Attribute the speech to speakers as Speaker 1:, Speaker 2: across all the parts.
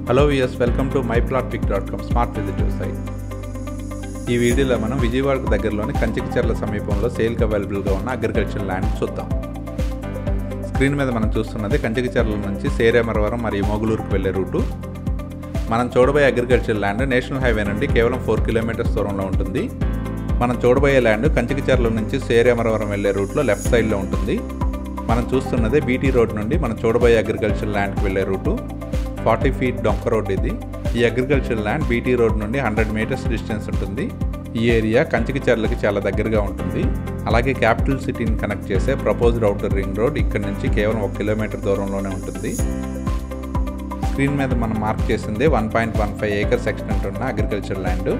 Speaker 1: Hello viewers, welcome to myplotpic.com smart విజిటివ్ site. ఈ వీడియోలో మనం విజయవాడకు దగ్గరలోని కంచికచర్ల సమీపంలో సేల్కి అవైలబుల్గా ఉన్న అగ్రికల్చర్ ల్యాండ్ చూద్దాం. స్క్రీన్ మీద మనం చూస్తున్నది కంచికచర్ల నుంచి సేరేమరవరం మరియు మొగులూరుకు వెళ్లే రూటు. మనం చూడబోయే అగ్రికల్చర్ ల్యాండ్ నేషనల్ హైవే నుండి కేవలం 4 కిలోమీటర్స్ దూరంలో ఉంటుంది. మనం చూడబోయే ల్యాండ్ కంచికచర్ల నుంచి సేరేమరవరం వెళ్లే రూట్లో లెఫ్ట్ సైడ్లో ఉంటుంది. మనం చూస్తున్నదే బీటీ రోడ్ నుండి మనం చూడబోయే అగ్రికల్చర్ ల్యాండ్కి వెళ్లే రూటు. 40 ఫీట్ డొంక రోడ్ ఇది. ఈ అగ్రికల్చర్ ల్యాండ్ బీటీ రోడ్ నుండి 100 మీటర్స్ డిస్టెన్స్ ఉంటుంది. ఈ ఏరియా కంచికచర్లకి చాలా దగ్గరగా ఉంటుంది. అలాగే క్యాపిటల్ సిటీని కనెక్ట్ చేసే ప్రపోజ్డ్ ఔటర్ రింగ్ రోడ్ ఇక్కడి నుంచి కేవలం 1 కిలోమీటర్ దూరంలోనే ఉంటుంది. స్క్రీన్ మీద మనం మార్క్ చేసింది 1.15 ఏకర్స్ ఎక్స్టెంట్ ఉన్న అగ్రికల్చర్ ల్యాండ్.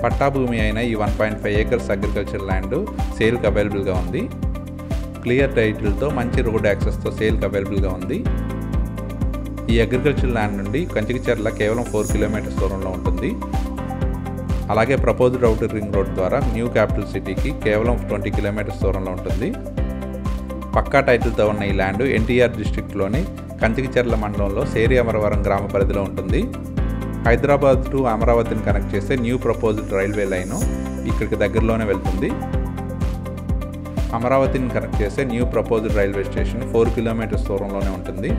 Speaker 1: పట్టా భూమి అయిన ఈ 1.5 ఏకర్స్ అగ్రికల్చర్ ల్యాండ్ సేల్కి అవైలబుల్గా ఉంది. క్లియర్ టైటిల్తో మంచి రోడ్ యాక్సెస్తో సేల్కి అవైలబుల్గా ఉంది. ఈ అగ్రికల్చర్ ల్యాండ్ నుండి కంచికచర్ల కేవలం 4 కిలోమీటర్స్ దూరంలో ఉంటుంది. అలాగే ప్రపోజ్డ్ ఔటర్ రింగ్ రోడ్ ద్వారా న్యూ క్యాపిటల్ సిటీకి కేవలం 20 కిలోమీటర్స్ దూరంలో ఉంటుంది. పక్కా టైటిల్తో ఉన్న ఈ ల్యాండ్ ఎన్టీఆర్ డిస్ట్రిక్ట్లోని కంచికచర్ల మండలంలో సేరేమరవరం గ్రామ పరిధిలో ఉంటుంది. హైదరాబాద్ టు అమరావతిని కనెక్ట్ చేసే న్యూ ప్రపోజ్డ్ రైల్వే లైను ఇక్కడికి దగ్గరలోనే వెళ్తుంది. అమరావతిని కనెక్ట్ చేసే new proposed railway station 4 kilometres దూరంలోనే ఉంటుంది.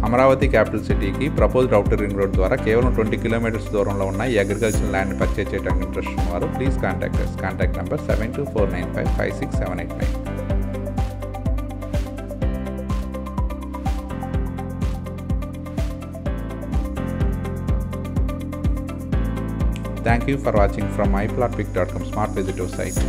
Speaker 1: అమరావతి క్యాపిటల్ సిటీకి ప్రపోజ్డ్ ఔటర్ రింగ్ రోడ్ ద్వారా కేవలం 20 కిలోమీటర్స్ దూరంలో ఉన్న ఈ అగ్రికల్చర్ ల్యాండ్ పర్చేజ్ చేయడానికి ఇంట్రెస్ట్ ఉన్నవారు please contact us. Contact number 7249556789. Thank you for watching from myplotpic.com smart visitor site.